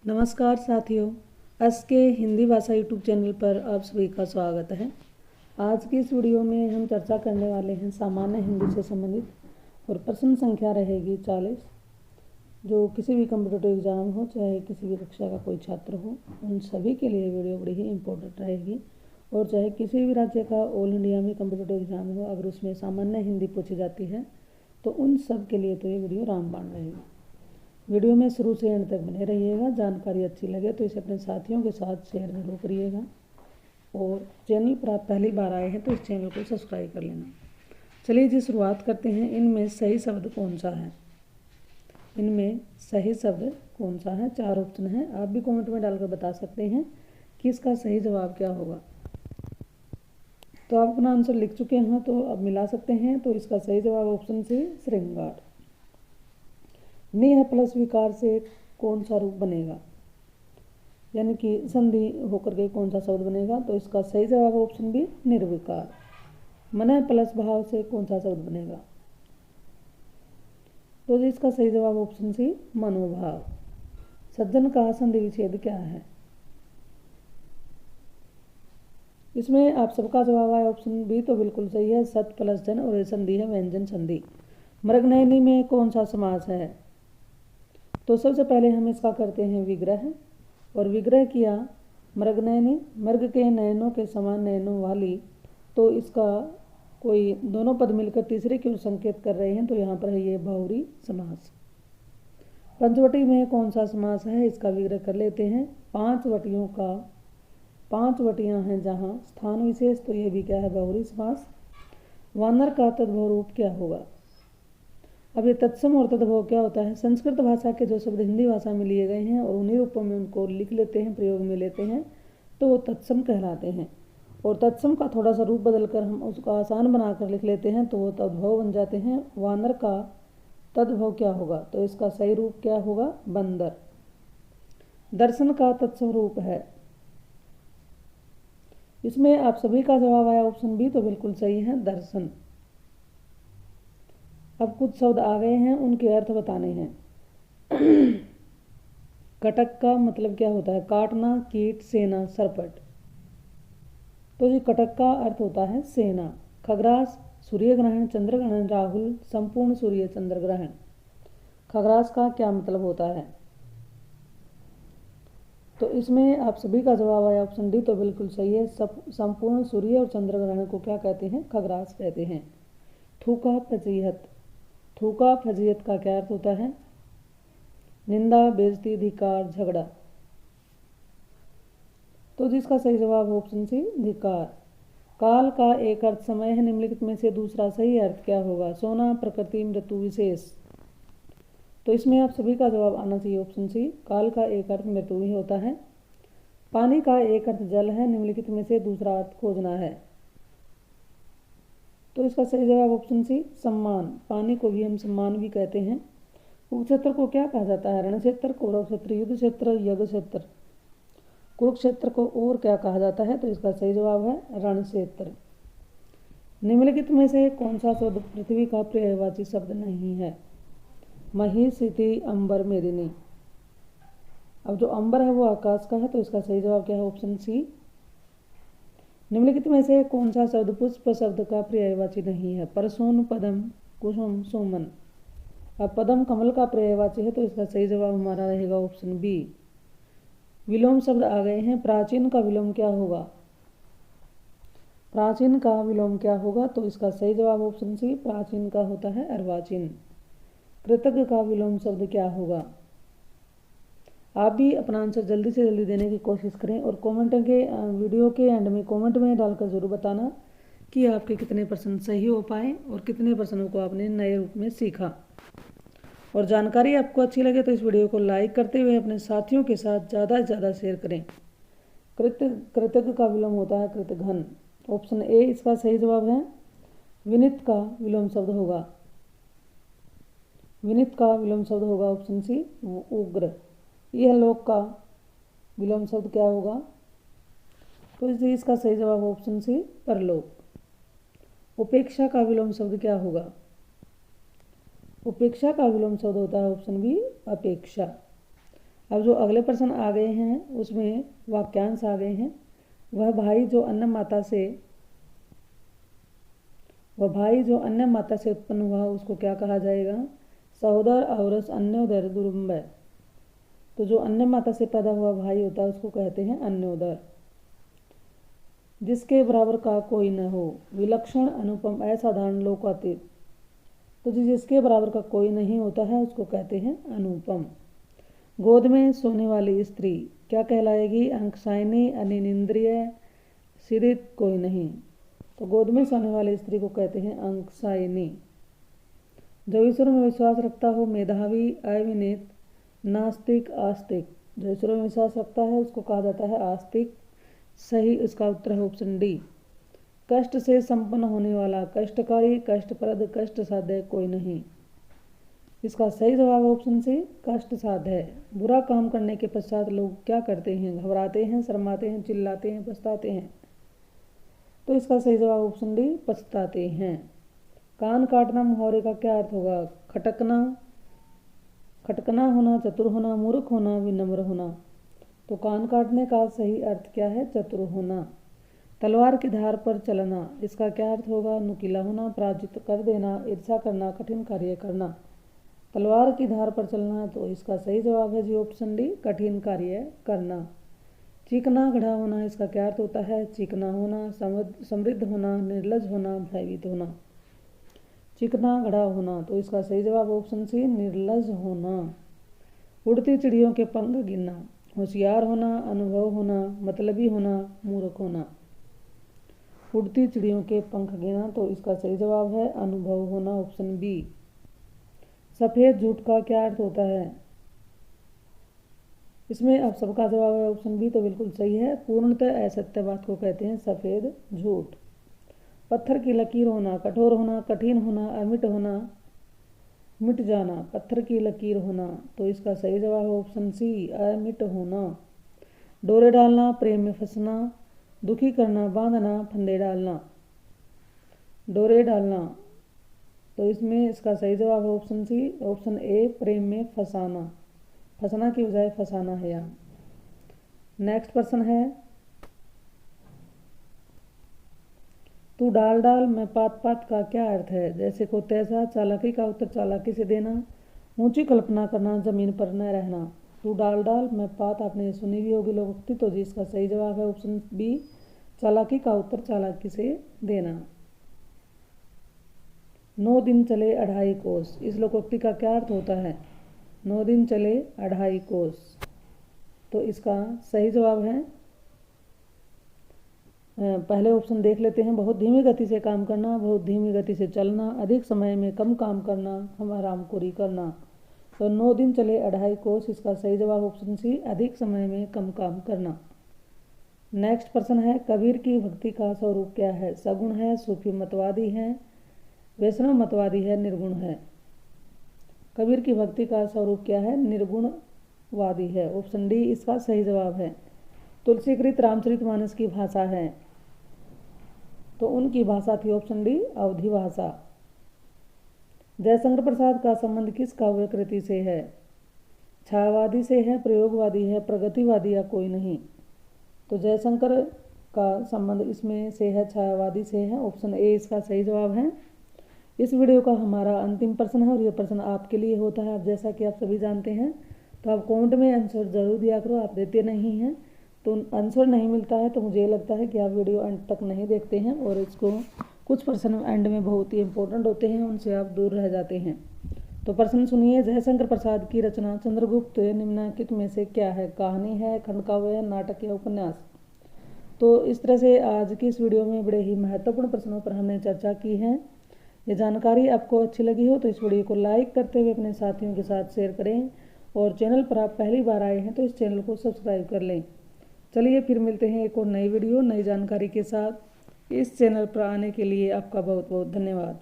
नमस्कार साथियों, एस के हिंदी भाषा यूट्यूब चैनल पर आप सभी का स्वागत है। आज की इस वीडियो में हम चर्चा करने वाले हैं सामान्य हिंदी से संबंधित और प्रश्न संख्या रहेगी 40। जो किसी भी कॉम्पिटिटिव एग्जाम हो, चाहे किसी भी कक्षा का कोई छात्र हो, उन सभी के लिए वीडियो बड़ी ही इम्पोर्टेंट रहेगी। और चाहे किसी भी राज्य का ऑल इंडिया में कॉम्पिटिटिव एग्जाम हो, अगर उसमें सामान्य हिंदी पूछी जाती है तो उन सब के लिए तो ये वीडियो रामबाण रहेगी। वीडियो में शुरू से एंड तक बने रहिएगा। जानकारी अच्छी लगे तो इसे अपने साथियों के साथ शेयर जरूर करिएगा। और चैनल पर आप पहली बार आए हैं तो इस चैनल को सब्सक्राइब कर लेना। चलिए जी, शुरुआत करते हैं। इनमें सही शब्द कौन सा है? इनमें सही शब्द कौन सा है? 4 ऑप्शन है। आप भी कमेंट में डालकर बता सकते हैं कि इसका सही जवाब क्या होगा। तो आप अपना आंसर लिख चुके हैं तो अब मिला सकते हैं। तो इसका सही जवाब ऑप्शन सी श्रृंगार। निह प्लस विकार से कौन सा रूप बनेगा, यानी कि संधि होकर के कौन सा शब्द बनेगा? तो इसका सही जवाब ऑप्शन बी निर्विकार। मन प्लस भाव से कौन सा शब्द बनेगा? तो इसका सही जवाब ऑप्शन सी मनोभाव। सज्जन का संधि विच्छेद क्या है? इसमें आप सबका जवाब आया ऑप्शन बी, तो बिल्कुल सही है। सत प्लस जन और ये संधि है व्यंजन संधि। मृगनयनी में कौन सा समास है? तो सबसे पहले हम इसका करते हैं विग्रह। और विग्रह किया मृगनयनी, मृग के नयनों के समान नयनों वाली। तो इसका कोई दोनों पद मिलकर तीसरे की ओर संकेत कर रहे हैं, तो यहाँ पर है ये बहुरी समास। पंचवटी में कौन सा समास है? इसका विग्रह कर लेते हैं। 5 वटियों का 5 वटियाँ हैं जहाँ स्थान विशेष, तो ये भी क्या है? बहुरी समास। वानर का तद्भव रूप क्या होगा? अब ये तत्सम और तद्भव क्या होता है? संस्कृत भाषा के जो शब्द हिंदी भाषा में लिए गए हैं और उन्हीं रूपों में उनको लिख लेते हैं, प्रयोग में लेते हैं, तो वो तत्सम कहलाते हैं। और तत्सम का थोड़ा सा रूप बदलकर हम उसको आसान बनाकर लिख लेते हैं, तो वो तद्भव बन जाते हैं। वानर का तद्भव क्या होगा? तो इसका सही रूप क्या होगा? बंदर। दर्शन का तत्सम रूप है। इसमें आप सभी का जवाब आया ऑप्शन बी, तो बिल्कुल सही है, दर्शन। अब कुछ शब्द आ गए हैं, उनके अर्थ बताने हैं। कटक का मतलब क्या होता है? काटना, कीट, सेना, सरपट। तो जी कटक का अर्थ होता है सेना। खग्रास, सूर्य ग्रहण, चंद्र ग्रहण, राहुल, संपूर्ण सूर्य चंद्र ग्रहण। खग्रास का क्या मतलब होता है? तो इसमें आप सभी का जवाब आया ऑप्शन डी, तो बिल्कुल सही है। संपूर्ण सूर्य और चंद्र ग्रहण को क्या कहते हैं? खग्रास कहते हैं। थूका फजीहत। थूका फजीहत का क्या अर्थ होता है? निंदा, बेइज्जती, धिक्कार, झगड़ा। तो जिसका सही जवाब ऑप्शन सी धिक्कार। काल का एक अर्थ समय है, निम्नलिखित में से दूसरा सही अर्थ क्या होगा? सोना, प्रकृति, मृत्यु, विशेष। तो इसमें आप सभी का जवाब आना चाहिए ऑप्शन सी। काल का एक अर्थ मृत्यु ही होता है। पानी का एक अर्थ जल है, निम्नलिखित में से दूसरा अर्थ खोजना है। तो इसका सही जवाब ऑप्शन सी सम्मान। पानी को भी हम सम्मान भी कहते हैं। कुरुक्षेत्र को क्या कहा जाता है? रण क्षेत्र, कौरव क्षेत्र, युद्ध क्षेत्र, यज्ञ क्षेत्र। कुरुक्षेत्र को और क्या कहा जाता है? तो इसका सही जवाब है रण क्षेत्र। निम्नलिखित में से कौन सा शब्द पृथ्वी का पर्यायवाची शब्द नहीं है? मही, सिति, अंबर, मेदिनी। अब जो अंबर है वो आकाश का है, तो इसका सही जवाब क्या है? Option C. निम्नलिखित में से कौन सा शब्द पुष्प शब्द का पर्यायवाची नहीं है? परसोन, पदम, कुसुम, सोमन। अब पदम कमल का पर्यायवाची है, तो इसका सही जवाब हमारा रहेगा ऑप्शन बी। विलोम शब्द आ गए हैं। प्राचीन का विलोम क्या होगा? प्राचीन का विलोम क्या होगा? तो इसका सही जवाब ऑप्शन सी प्राचीन का होता है अर्वाचीन। कृतज्ञ का विलोम शब्द क्या होगा? आप भी अपना आंसर जल्दी से जल्दी देने की कोशिश करें और कमेंट के वीडियो के एंड में कमेंट में डालकर जरूर बताना कि आपके कितने % सही हो पाए और कितने % को आपने नए रूप में सीखा। और जानकारी आपको अच्छी लगे तो इस वीडियो को लाइक करते हुए अपने साथियों के साथ ज़्यादा से ज़्यादा शेयर करें। कृतज्ञ का विलोम होता है कृतघ्न। ऑप्शन ए इसका सही जवाब है। विनित का विलोम शब्द होगा। विनित का विलोम शब्द होगा ऑप्शन सी उग्र। यह लोक का विलोम शब्द क्या होगा? तो इसका सही जवाब ऑप्शन सी परलोक। उपेक्षा का विलोम शब्द क्या होगा? उपेक्षा का विलोम शब्द होता है ऑप्शन बी अपेक्षा। अब जो अगले प्रश्न आ गए हैं उसमें वाक्यांश आ गए हैं। वह भाई जो अन्य माता से उत्पन्न हुआ उसको क्या कहा जाएगा? सहोदर औरस अन्योदर दुरुम्ब। तो जो अन्य माता से पैदा हुआ भाई होता है उसको कहते हैं अन्योदर। जिसके बराबर का कोई न हो, विलक्षण, अनुपम, असाधारण, लोकातीत। तो जिसके बराबर का कोई नहीं होता है उसको कहते हैं अनुपम। गोद में सोने वाली स्त्री क्या कहलाएगी? अंकसायनी, अनिंद्रिय, सिरित, कोई नहीं। तो गोद में सोने वाली स्त्री को कहते हैं अंकसायनी। जो ईश्वर में विश्वास रखता हो, मेधावी, अविनीत, नास्तिक, आस्तिक। जो ईश्वर में विश्वास रखता है उसको कहा जाता है आस्तिक। सही इसका उत्तर है ऑप्शन डी। कष्ट से संपन्न होने वाला, कष्टकारी, कष्टप्रद, कष्ट साध्य, कोई नहीं। इसका सही जवाब ऑप्शन सी, कष्ट साध्य है। बुरा काम करने के पश्चात लोग क्या करते हैं? घबराते हैं, शर्माते हैं, चिल्लाते हैं, पछताते हैं। तो इसका सही जवाब ऑप्शन डी, पछताते हैं। कान काटना मुहावरे का क्या अर्थ होगा? खटकना होना, चतुर होना, मूर्ख होना, विनम्र होना। तो कान काटने का सही अर्थ क्या है? चतुर होना। तलवार की धार पर चलना, इसका क्या अर्थ होगा? नुकीला होना, पराजित कर देना, ईर्ष्या करना, कठिन कार्य करना। तलवार की धार पर चलना, तो इसका सही जवाब है जी ऑप्शन डी, कठिन कार्य करना। चीकना घड़ा होना, इसका क्या अर्थ होता है? चीकना होना, समृद्ध होना, निर्लज होना, भयभीत होना। चिकना घड़ा होना, तो इसका सही जवाब ऑप्शन सी, निर्लज होना। उड़ती चिड़ियों के पंख गिनना, होशियार होना, अनुभव होना, मतलबी होना, मूर्ख होना। उड़ती चिड़ियों के पंख गिना, तो इसका सही जवाब है अनुभव होना, ऑप्शन बी। सफेद झूठ का क्या अर्थ होता है? इसमें अब सबका जवाब है ऑप्शन बी, तो बिल्कुल सही है। पूर्णतः असत्य बात को कहते हैं सफेद झूठ। पत्थर की लकीर होना, कठोर होना, कठिन होना, अमिट होना, मिट जाना। पत्थर की लकीर होना, तो इसका सही जवाब है ऑप्शन सी, अमिट होना। डोरे डालना, प्रेम में फंसना, दुखी करना, बांधना, फंदे डालना। डोरे डालना, तो इसमें इसका सही जवाब है ऑप्शन सी, ऑप्शन ए, प्रेम में फंसाना। फंसना की बजाय फंसाना है यहाँ। नेक्स्ट प्रश्न है, तू डाल डाल मैं पात पात का क्या अर्थ है? जैसे को तैसा, चालाकी का उत्तर चालाकी से देना, ऊंची कल्पना करना, जमीन पर न रहना। तू डाल डाल मैं पात, आपने सुनी भी होगी लोकोक्ति, तो जी इसका सही जवाब है ऑप्शन बी, चालाकी का उत्तर चालाकी से देना। 9 दिन चले 2.5 कोस, इस लोकोक्ति का क्या अर्थ होता है? 9 दिन चले 2.5 कोस, तो इसका सही जवाब है, पहले ऑप्शन देख लेते हैं। बहुत धीमी गति से काम करना, बहुत धीमी गति से चलना, अधिक समय में कम काम करना, हम आरामखोरी करना। तो 9 दिन चले 2.5 कोस, इसका सही जवाब ऑप्शन सी, अधिक समय में कम काम करना। नेक्स्ट प्रश्न है, कबीर की भक्ति का स्वरूप क्या है? सगुण है, सूफी मतवादी है, वैष्णव मतवादी है, निर्गुण है। कबीर की भक्ति का स्वरूप क्या है? निर्गुणवादी है, ऑप्शन डी इसका सही जवाब है। तुलसीकृत रामचरितमानस की भाषा है, तो उनकी भाषा थी ऑप्शन डी, अवधी भाषा। जयशंकर प्रसाद का संबंध किस काव्य कृति से है? छायावादी से है, प्रयोगवादी है, प्रगतिवादी या कोई नहीं। तो जयशंकर का संबंध इसमें से है, छायावादी से है, ऑप्शन ए इसका सही जवाब है। इस वीडियो का हमारा अंतिम प्रश्न है और ये प्रश्न आपके लिए होता है, आप जैसा कि आप सभी जानते हैं। तो आप कमेंट में आंसर जरूर दिया करो, आप देते नहीं हैं तो आंसर नहीं मिलता है, तो मुझे लगता है कि आप वीडियो अंत तक नहीं देखते हैं और इसको कुछ प्रश्न एंड में बहुत ही इंपॉर्टेंट होते हैं, उनसे आप दूर रह जाते हैं। तो प्रश्न सुनिए, जयशंकर प्रसाद की रचना चंद्रगुप्त निम्नलिखित में से क्या है? कहानी है, खंडकाव्य, नाटक या उपन्यास। तो इस तरह से आज की इस वीडियो में बड़े ही महत्वपूर्ण प्रश्नों पर हमने चर्चा की है। ये जानकारी आपको अच्छी लगी हो तो इस वीडियो को लाइक करते हुए अपने साथियों के साथ शेयर करें और चैनल पर आप पहली बार आए हैं तो इस चैनल को सब्सक्राइब कर लें। चलिए फिर मिलते हैं एक और नई वीडियो नई जानकारी के साथ। इस चैनल पर आने के लिए आपका बहुत बहुत धन्यवाद।